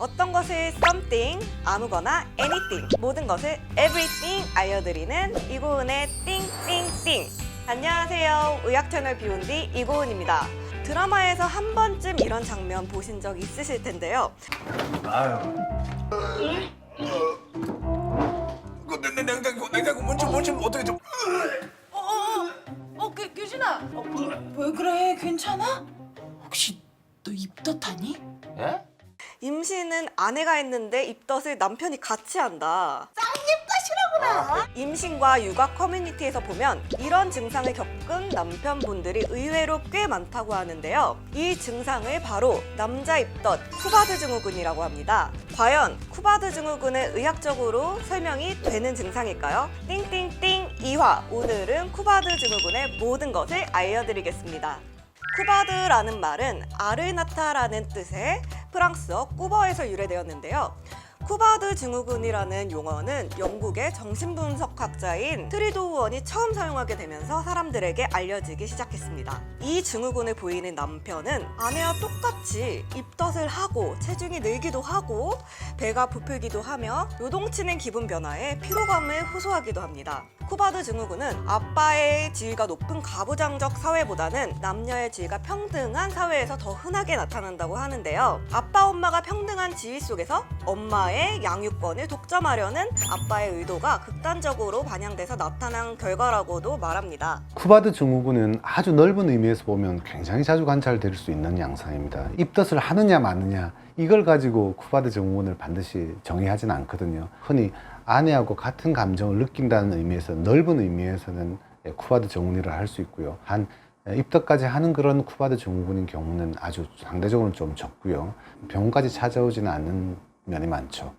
어떤 것을 something, 아무거나 anything, 모든 것을 everything 알려드리는 이고은의 띵띵띵. 안녕하세요. 의학 채널 비욘디 이고은입니다. 드라마에서 한 번쯤 이런 장면 보신 적 있으실 텐데요. 아유. 냉장고 뭔지 어떻게 좀. 규진아. 왜 그래? 괜찮아? 혹시 너 입덧하니? 예? 임신은 아내가 했는데 입덧을 남편이 같이 한다. 쌍입덧이라구나. 임신과 육아 커뮤니티에서 보면 이런 증상을 겪은 남편분들이 의외로 꽤 많다고 하는데요. 이 증상을 바로 남자 입덧 쿠바드 증후군이라고 합니다. 과연 쿠바드 증후군은 의학적으로 설명이 되는 증상일까요? 띵띵띵 2화, 오늘은 쿠바드 증후군의 모든 것을 알려드리겠습니다. 쿠바드라는 말은 아르나타라는 뜻의 프랑스어 꾸버에서 유래되었는데요. 쿠바드 증후군이라는 용어는 영국의 정신분석학자인 트리도우언이 처음 사용하게 되면서 사람들에게 알려지기 시작했습니다. 이 증후군을 보이는 남편은 아내와 똑같이 입덧을 하고 체중이 늘기도 하고 배가 부풀기도 하며 요동치는 기분 변화에 피로감을 호소하기도 합니다. 쿠바드 증후군은 아빠의 지위가 높은 가부장적 사회보다는 남녀의 지위가 평등한 사회에서 더 흔하게 나타난다고 하는데요. 아빠, 엄마가 평등한 지위 속에서 엄마의 양육권을 독점하려는 아빠의 의도가 극단적으로 반영돼서 나타난 결과라고도 말합니다. 쿠바드 증후군은 아주 넓은 의미에서 보면 굉장히 자주 관찰될 수 있는 양상입니다. 입덧을 하느냐 마느냐 이걸 가지고 쿠바드 증후군을 반드시 정의하지는 않거든요. 흔히 아내하고 같은 감정을 느낀다는 의미에서 넓은 의미에서는 쿠바드 증후군이라 할 수 있고요. 한 입덧까지 하는 그런 쿠바드 증후군인 경우는 아주 상대적으로 좀 적고요. 병원까지 찾아오지는 않는 면이 많죠.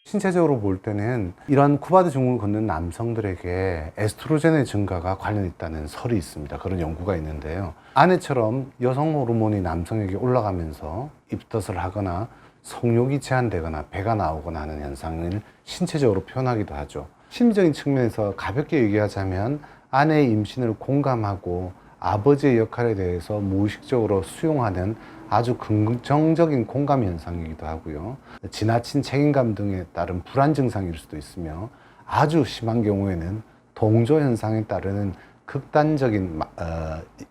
신체적으로 볼 때는 이러한 쿠바드 증후군을 겪는 남성들에게 에스트로겐의 증가가 관련 있다는 설이 있습니다. 그런 연구가 있는데요. 아내처럼 여성 호르몬이 남성에게 올라가면서 입덧을 하거나 성욕이 제한되거나 배가 나오거나 하는 현상을 신체적으로 표현하기도 하죠. 심리적인 측면에서 가볍게 얘기하자면 아내의 임신을 공감하고 아버지의 역할에 대해서 무의식적으로 수용하는 아주 긍정적인 공감 현상이기도 하고요. 지나친 책임감 등에 따른 불안 증상일 수도 있으며 아주 심한 경우에는 동조 현상에 따르는 극단적인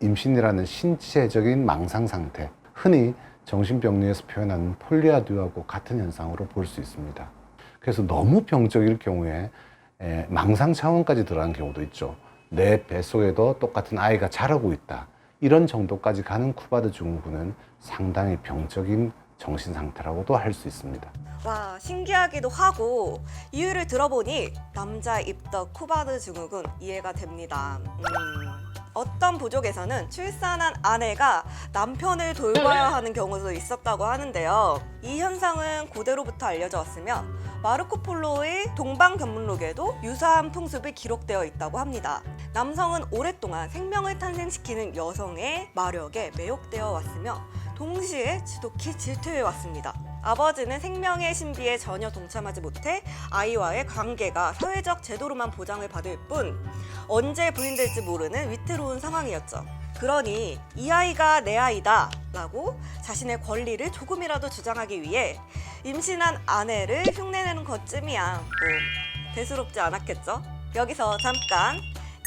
임신이라는 신체적인 망상 상태, 흔히 정신병리에서 표현하는 폴리아듀하고 같은 현상으로 볼 수 있습니다. 그래서 너무 병적일 경우에 망상 차원까지 들어간 경우도 있죠. 내 뱃속에도 똑같은 아이가 자라고 있다. 이런 정도까지 가는 쿠바드 증후군은 상당히 병적인 정신 상태라고도 할 수 있습니다. 와, 신기하기도 하고 이유를 들어보니 남자 입덧 쿠바드 증후군 이해가 됩니다. 어떤 부족에서는 출산한 아내가 남편을 돌봐야 하는 경우도 있었다고 하는데요. 이 현상은 고대로부터 알려져 왔으며 마르코 폴로의 동방견문록에도 유사한 풍습이 기록되어 있다고 합니다. 남성은 오랫동안 생명을 탄생시키는 여성의 마력에 매혹되어 왔으며 동시에 지독히 질투해 왔습니다. 아버지는 생명의 신비에 전혀 동참하지 못해 아이와의 관계가 사회적 제도로만 보장을 받을 뿐 언제 부인될지 모르는 위태로운 상황이었죠. 그러니 이 아이가 내 아이다 라고 자신의 권리를 조금이라도 주장하기 위해 임신한 아내를 흉내내는 것쯤이야. 대수롭지 않았겠죠? 여기서 잠깐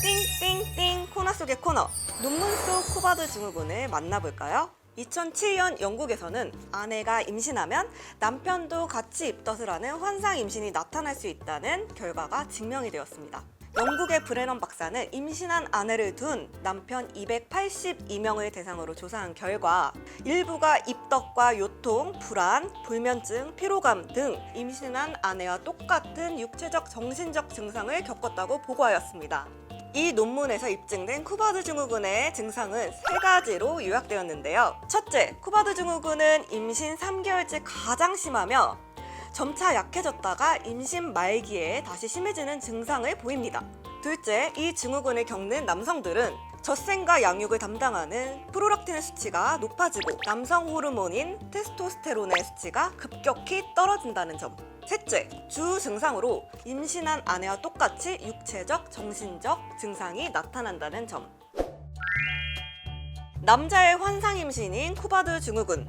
띵띵띵 코너 속의 코너, 논문 속 쿠바드 증후군을 만나볼까요? 2007년 영국에서는 아내가 임신하면 남편도 같이 입덧을 하는 환상 임신이 나타날 수 있다는 결과가 증명이 되었습니다. 영국의 브레넌 박사는 임신한 아내를 둔 남편 282명을 대상으로 조사한 결과 일부가 입덧과 요통, 불안, 불면증, 피로감 등 임신한 아내와 똑같은 육체적, 정신적 증상을 겪었다고 보고하였습니다. 이 논문에서 입증된 쿠바드 증후군의 증상은 3가지로 요약되었는데요. 첫째, 쿠바드 증후군은 임신 3개월째 가장 심하며 점차 약해졌다가 임신 말기에 다시 심해지는 증상을 보입니다. 둘째, 이 증후군을 겪는 남성들은 젖생과 양육을 담당하는 프롤락틴의 수치가 높아지고 남성 호르몬인 테스토스테론의 수치가 급격히 떨어진다는 점. 셋째, 주 증상으로 임신한 아내와 똑같이 육체적, 정신적 증상이 나타난다는 점. 남자의 환상 임신인 쿠바드 증후군.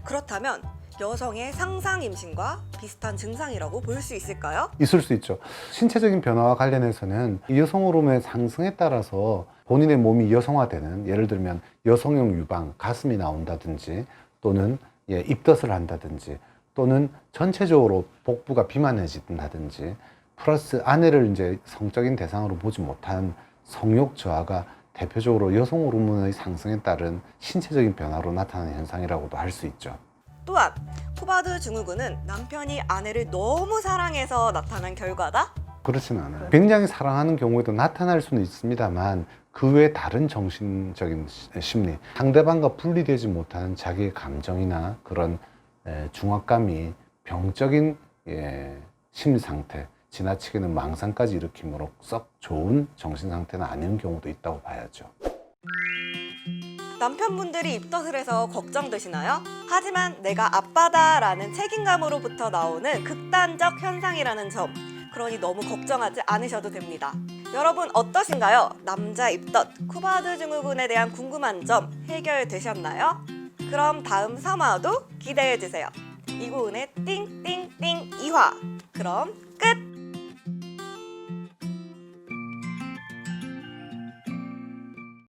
그렇다면 여성의 상상 임신과 비슷한 증상이라고 볼 수 있을까요? 있을 수 있죠. 신체적인 변화와 관련해서는 이 여성 호르몬의 상승에 따라서 본인의 몸이 여성화되는, 예를 들면 여성용 유방, 가슴이 나온다든지 또는 입덧을 한다든지 또는 전체적으로 복부가 비만해진다든지 플러스 아내를 이제 성적인 대상으로 보지 못한 성욕 저하가 대표적으로 여성 호르몬의 상승에 따른 신체적인 변화로 나타나는 현상이라고도 할 수 있죠. 또한 쿠바드 증후군은 남편이 아내를 너무 사랑해서 나타난 결과다? 그렇지는 않아요. 굉장히 사랑하는 경우에도 나타날 수는 있습니다만 그 외에 다른 정신적인 심리, 상대방과 분리되지 못하는 자기의 감정이나 그런 중압감이 병적인 심리 상태, 지나치게는 망상까지 일으키므로 썩 좋은 정신 상태는 아닌 경우도 있다고 봐야죠. 남편분들이 입덧을 해서 걱정되시나요? 하지만 내가 아빠다라는 책임감으로부터 나오는 극단적 현상이라는 점, 그러니 너무 걱정하지 않으셔도 됩니다. 여러분 어떠신가요? 남자 입덧, 쿠바드 증후군에 대한 궁금한 점 해결되셨나요? 그럼 다음 3화도 기대해주세요. 이고은의 띵띵띵 2화. 그럼